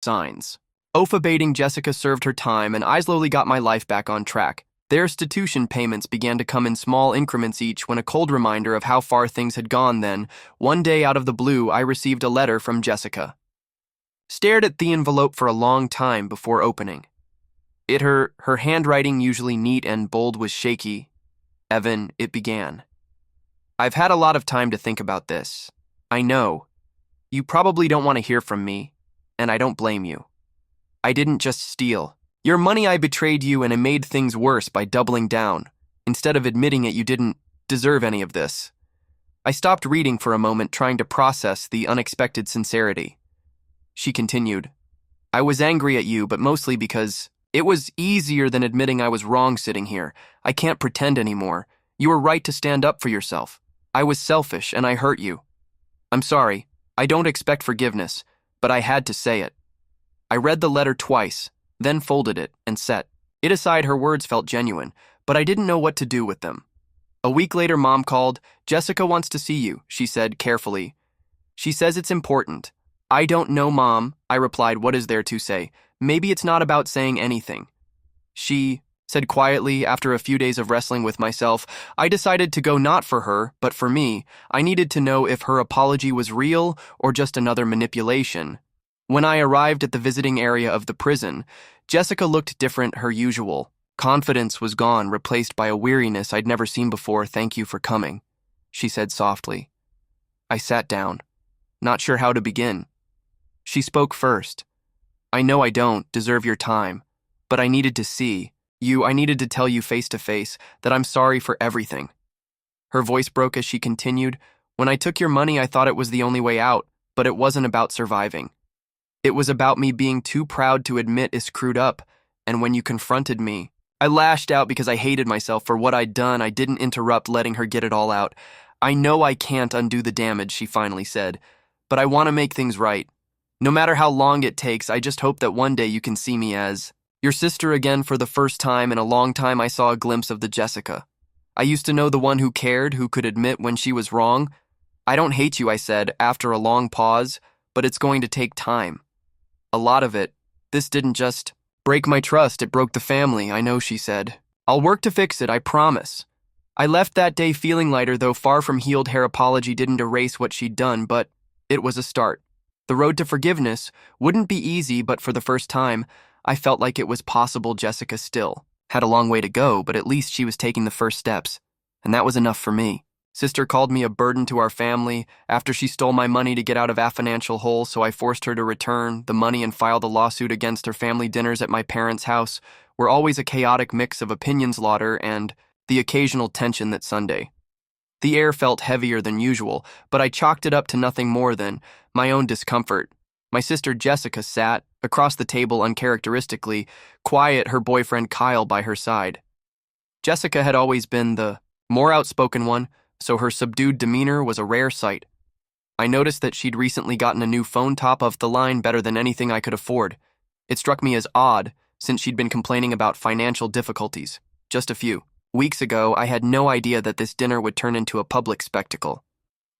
Signs. Ofa baiting Jessica served her time, and I slowly got my life back on track. Their restitution payments began to come in small increments each when a cold reminder of how far things had gone then, one day out of the blue, I received a letter from Jessica. Stared at the envelope for a long time before opening. Her handwriting, usually neat and bold, was shaky. Evan, it began. I've had a lot of time to think about this. I know. You probably don't want to hear from me, and I don't blame you. I didn't just steal your money. I betrayed you, and I made things worse by doubling down. Instead of admitting it, you didn't deserve any of this. I stopped reading for a moment, trying to process the unexpected sincerity. She continued, I was angry at you, but mostly because it was easier than admitting I was wrong sitting here. I can't pretend anymore. You were right to stand up for yourself. I was selfish, and I hurt you. I'm sorry. I don't expect forgiveness, but I had to say it. I read the letter twice, then folded it and set it aside. Her words felt genuine, but I didn't know what to do with them. A week later, Mom called. Jessica wants to see you, she said carefully. She says it's important. I don't know, Mom, I replied. What is there to say? Maybe it's not about saying anything. She said quietly. After a few days of wrestling with myself, I decided to go not for her, but for me. I needed to know if her apology was real or just another manipulation. When I arrived at the visiting area of the prison, Jessica looked different, her usual. Confidence was gone, replaced by a weariness I'd never seen before. Thank you for coming, she said softly. I sat down, not sure how to begin. She spoke first. I know I don't deserve your time, but I needed to see you. I needed to tell you face to face that I'm sorry for everything. Her voice broke as she continued. When I took your money, I thought it was the only way out, but it wasn't about surviving. It was about me being too proud to admit I screwed up, and when you confronted me, I lashed out because I hated myself for what I'd done. I didn't interrupt, letting her get it all out. I know I can't undo the damage, she finally said, but I want to make things right. No matter how long it takes, I just hope that one day you can see me as your sister again. For the first time in a long time, I saw a glimpse of the Jessica I used to know, the one who cared, who could admit when she was wrong. I don't hate you, I said, after a long pause, but it's going to take time. A lot of it. This didn't just break my trust, it broke the family. I know, she said. I'll work to fix it, I promise. I left that day feeling lighter, though far from healed. Her apology didn't erase what she'd done, but it was a start. The road to forgiveness wouldn't be easy, but for the first time, I felt like it was possible. Jessica still had a long way to go, but at least she was taking the first steps, and that was enough for me. Sister called me a burden to our family after she stole my money to get out of a financial hole, so I forced her to return the money and filed a lawsuit against her. Family dinners at my parents' house were always a chaotic mix of opinions, laughter, and the occasional tension. That Sunday, the air felt heavier than usual, but I chalked it up to nothing more than my own discomfort. My sister Jessica sat across the table, uncharacteristically quiet, her boyfriend Kyle by her side. Jessica had always been the more outspoken one, so her subdued demeanor was a rare sight. I noticed that she'd recently gotten a new phone, top of the line, better than anything I could afford. It struck me as odd, since she'd been complaining about financial difficulties just a few weeks ago. I had no idea that this dinner would turn into a public spectacle.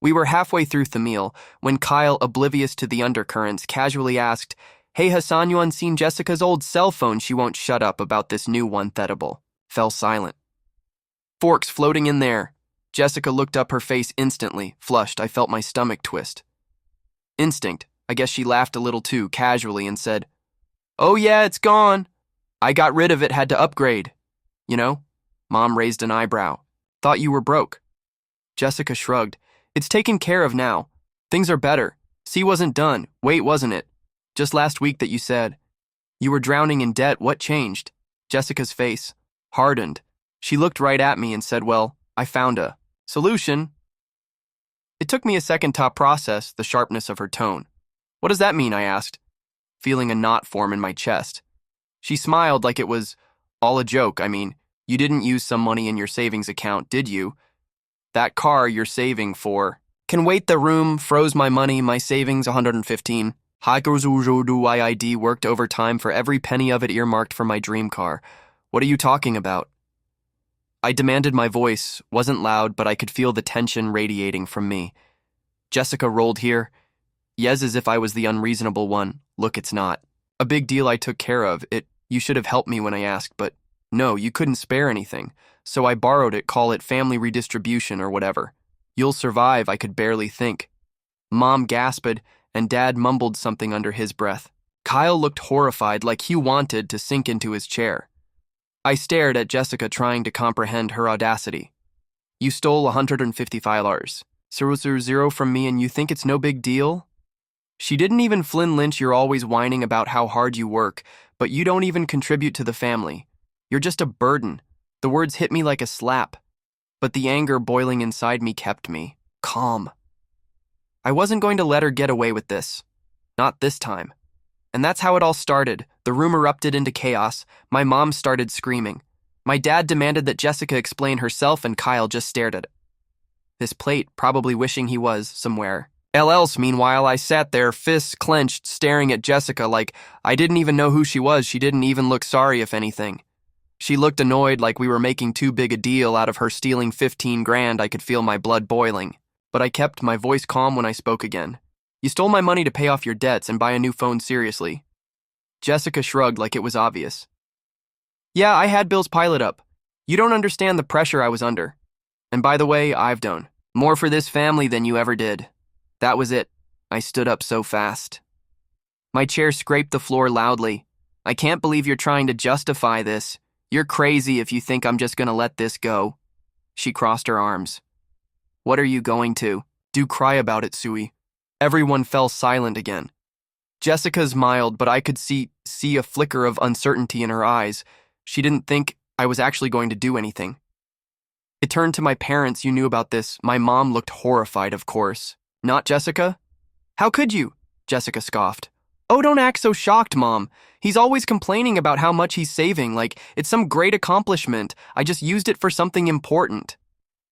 We were halfway through the meal when Kyle, oblivious to the undercurrents, casually asked, Hey Hassan, you unseen Jessica's old cell phone? She won't shut up about this new one. Unforgettable. Fell silent. Forks floating in there. Jessica looked up, her face instantly flushed. I felt my stomach twist. Instinct. I guess she laughed a little too, casually, and said, Oh yeah, it's gone. I got rid of it, had to upgrade. You know? Mom raised an eyebrow. Thought you were broke. Jessica shrugged. It's taken care of now. Things are better. See, wasn't done. Wait, wasn't it? Just last week that you said you were drowning in debt. What changed? Jessica's face hardened. She looked right at me and said, Well, I found a solution. It took me a second to process the sharpness of her tone. What does that mean? I asked, feeling a knot form in my chest. She smiled like it was all a joke. I mean, you didn't use some money in your savings account, did you? That car you're saving for can wait. The room froze. My money, my savings, 115. IID worked overtime for every penny of it, earmarked for my dream car. What are you talking about? I demanded. My voice wasn't loud, but I could feel the tension radiating from me. Jessica rolled here. Yes, as if I was the unreasonable one. Look, it's not A big deal I took care of. You should have helped me when I asked, but no, you couldn't spare anything. So I borrowed it, call it family redistribution or whatever. You'll survive, I could barely think. Mom gasped, and Dad mumbled something under his breath. Kyle looked horrified, like he wanted to sink into his chair. I stared at Jessica, trying to comprehend her audacity. You stole $155. 000 from me and you think it's no big deal? She didn't even Lynch, you're always whining about how hard you work, but you don't even contribute to the family. You're just a burden. The words hit me like a slap, but the anger boiling inside me kept me calm. I wasn't going to let her get away with this. Not this time. And that's how it all started. The room erupted into chaos. My mom started screaming. My dad demanded that Jessica explain herself, and Kyle just stared at this plate, probably wishing he was somewhere else. Meanwhile, I sat there, fists clenched, staring at Jessica like I didn't even know who she was. She didn't even look sorry, if anything. She looked annoyed, like we were making too big a deal out of her stealing 15 grand. I could feel my blood boiling. But I kept my voice calm when I spoke again. You stole my money to pay off your debts and buy a new phone, seriously. Jessica shrugged like it was obvious. Yeah, I had bills piled up. You don't understand the pressure I was under. And by the way, I've done more for this family than you ever did. That was it. I stood up so fast. My chair scraped the floor loudly. I can't believe you're trying to justify this. You're crazy if you think I'm just gonna let this go. She crossed her arms. What are you going to do? Cry about it, Sui. Everyone fell silent again. Jessica smiled, but I could see a flicker of uncertainty in her eyes. She didn't think I was actually going to do anything. It turned to my parents. You knew about this. My mom looked horrified, of course. Not Jessica? How could you? Jessica scoffed. Oh, don't act so shocked, Mom. He's always complaining about how much he's saving, like it's some great accomplishment. I just used it for something important.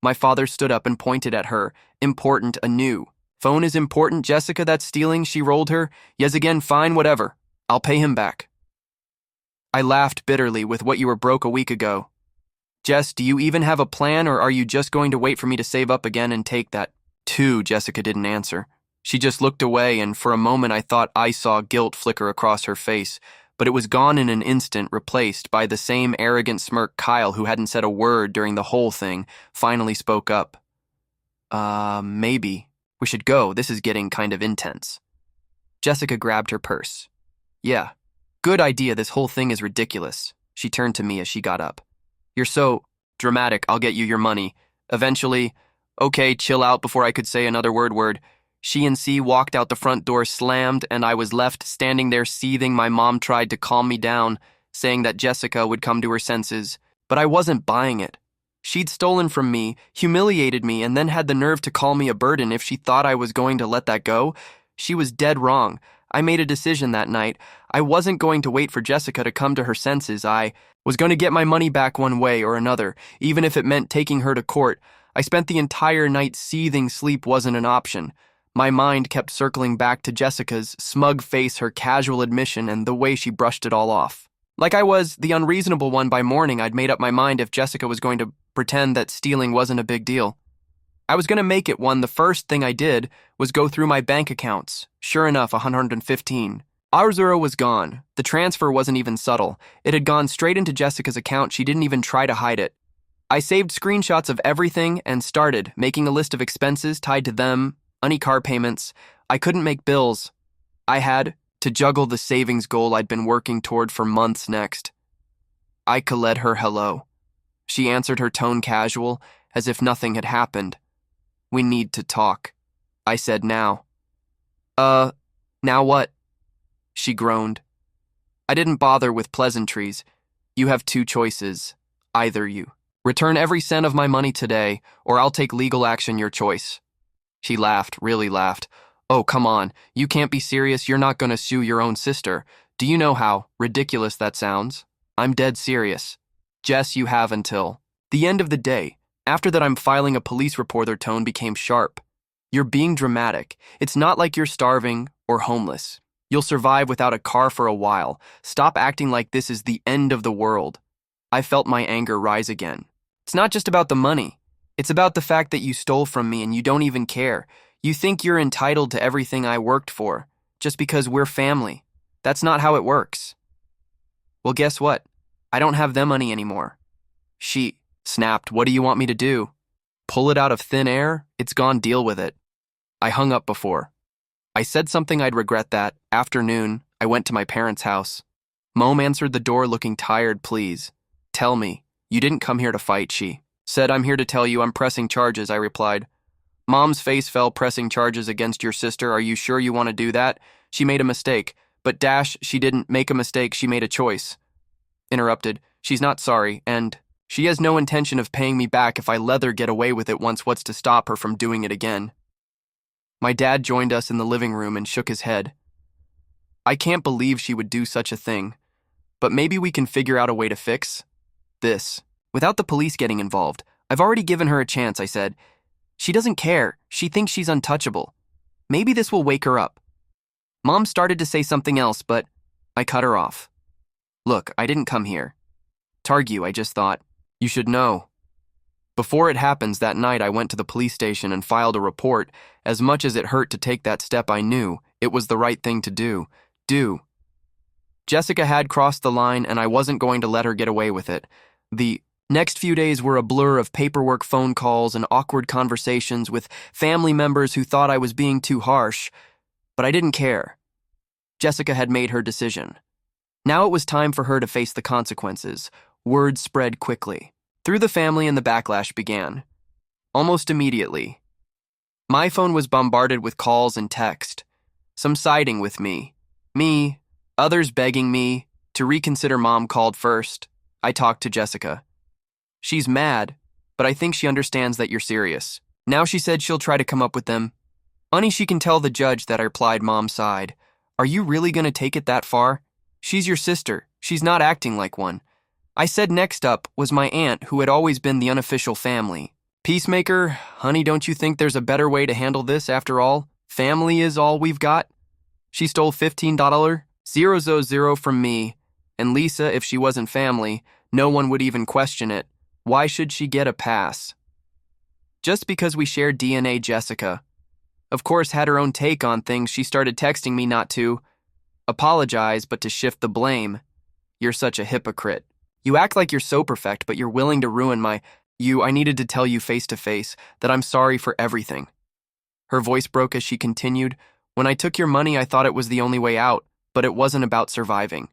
My father stood up and pointed at her. Important anew. Phone is important, Jessica, that's stealing, she rolled her. Yes, again, fine, whatever. I'll pay him back. I laughed bitterly. With what you were broke a week ago. Jess, do you even have a plan, or are you just going to wait for me to save up again and take that too? Jessica didn't answer. She just looked away, and for a moment I thought I saw guilt flicker across her face, but it was gone in an instant, replaced by the same arrogant smirk. Kyle, who hadn't said a word during the whole thing, finally spoke up. Maybe. We should go. This is getting kind of intense. Jessica grabbed her purse. Yeah, good idea. This whole thing is ridiculous. She turned to me as she got up. You're so dramatic. I'll get you your money. Eventually. Okay, chill out. Before I could say another word. She and C walked out. The front door slammed, and I was left standing there seething. My mom tried to calm me down, saying that Jessica would come to her senses, but I wasn't buying it. She'd stolen from me, humiliated me, and then had the nerve to call me a burden. If she thought I was going to let that go, she was dead wrong. I made a decision that night. I wasn't going to wait for Jessica to come to her senses. I was going to get my money back one way or another, even if it meant taking her to court. I spent the entire night seething. Sleep wasn't an option. My mind kept circling back to Jessica's smug face, her casual admission, and the way she brushed it all off. Like I was the unreasonable one. By morning, I'd made up my mind. If Jessica was going to pretend that stealing wasn't a big deal, I was going to make it one. The first thing I did was go through my bank accounts. Sure enough, 115. Our was gone. The transfer wasn't even subtle. It had gone straight into Jessica's account. She didn't even try to hide it. I saved screenshots of everything and started making a list of expenses tied to them. Any car payments. I couldn't make bills. I had to juggle the savings goal I'd been working toward for months next. I called her hello. She answered, her tone casual, as if nothing had happened. We need to talk. I said, now. Now what? She groaned. I didn't bother with pleasantries. You have two choices. Either you return every cent of my money today, or I'll take legal action. Your choice. She laughed, really laughed. Oh, come on. You can't be serious. You're not going to sue your own sister. Do you know how ridiculous that sounds? I'm dead serious. Jess, you have until the end of the day. After that, I'm filing a police report. Her tone became sharp. You're being dramatic. It's not like you're starving or homeless. You'll survive without a car for a while. Stop acting like this is the end of the world. I felt my anger rise again. It's not just about the money. It's about the fact that you stole from me and you don't even care. You think you're entitled to everything I worked for, just because we're family. That's not how it works. Well, guess what? I don't have them money anymore. She snapped. What do you want me to do? Pull it out of thin air? It's gone, deal with it. I hung up before. I said something I'd regret that afternoon. I went to my parents' house. Mom answered the door looking tired. Please, tell me. You didn't come here to fight, she said. I'm here to tell you I'm pressing charges, I replied. Mom's face fell. Pressing charges against your sister? Are you sure you want to do that? She made a mistake. But she didn't make a mistake, she made a choice. Interrupted. She's not sorry, and she has no intention of paying me back if I let her get away with it once. What's to stop her from doing it again? My dad joined us in the living room and shook his head. I can't believe she would do such a thing, but maybe we can figure out a way to fix this without the police getting involved. I've already given her a chance, I said. She doesn't care. She thinks she's untouchable. Maybe this will wake her up. Mom started to say something else, but I cut her off. Look, I didn't come here to argue. I just thought, you should know. Before it happens, that night I went to the police station and filed a report. As much as it hurt to take that step, I knew it was the right thing to do. Jessica had crossed the line, and I wasn't going to let her get away with it. The next few days were a blur of paperwork, phone calls, and awkward conversations with family members who thought I was being too harsh. But I didn't care. Jessica had made her decision. Now it was time for her to face the consequences. Word spread quickly through the family and the backlash began. Almost immediately, my phone was bombarded with calls and text. Some siding with me, others begging me to reconsider. Mom called first. I talked to Jessica. She's mad, but I think she understands that you're serious. Now she said she'll try to come up with them. Honey, she can tell the judge that. I replied. Mom sighed. Are you really going to take it that far? She's your sister. She's not acting like one. I said. Next up was my aunt, who had always been the unofficial family peacemaker. Honey, don't you think there's a better way to handle this? After all, family is all we've got. She stole $15,000 from me and Lisa. If she wasn't family, no one would even question it. Why should she get a pass? Just because we shared DNA. Jessica, of course, had her own take on things. She started texting me not to apologize, but to shift the blame. You're such a hypocrite. You act like you're so perfect, but you're willing to ruin I needed to tell you face to face that I'm sorry for everything. Her voice broke as she continued. When I took your money, I thought it was the only way out, but it wasn't about surviving.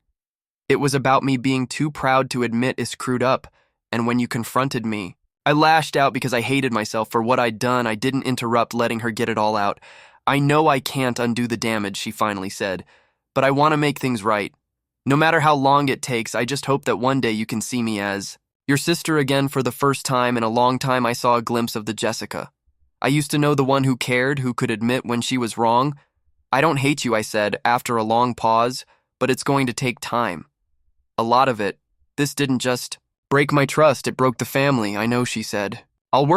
It was about me being too proud to admit I screwed up, and when you confronted me, I lashed out because I hated myself for what I'd done. I didn't interrupt, letting her get it all out. I know I can't undo the damage, she finally said, but I want to make things right. No matter how long it takes, I just hope that one day you can see me as your sister again. For the first time in a long time, I saw a glimpse of the Jessica I used to know, the one who cared, who could admit when she was wrong. I don't hate you, I said, after a long pause, but it's going to take time. A lot of it. This didn't just break my trust, it broke the family. I know, she said. I'll work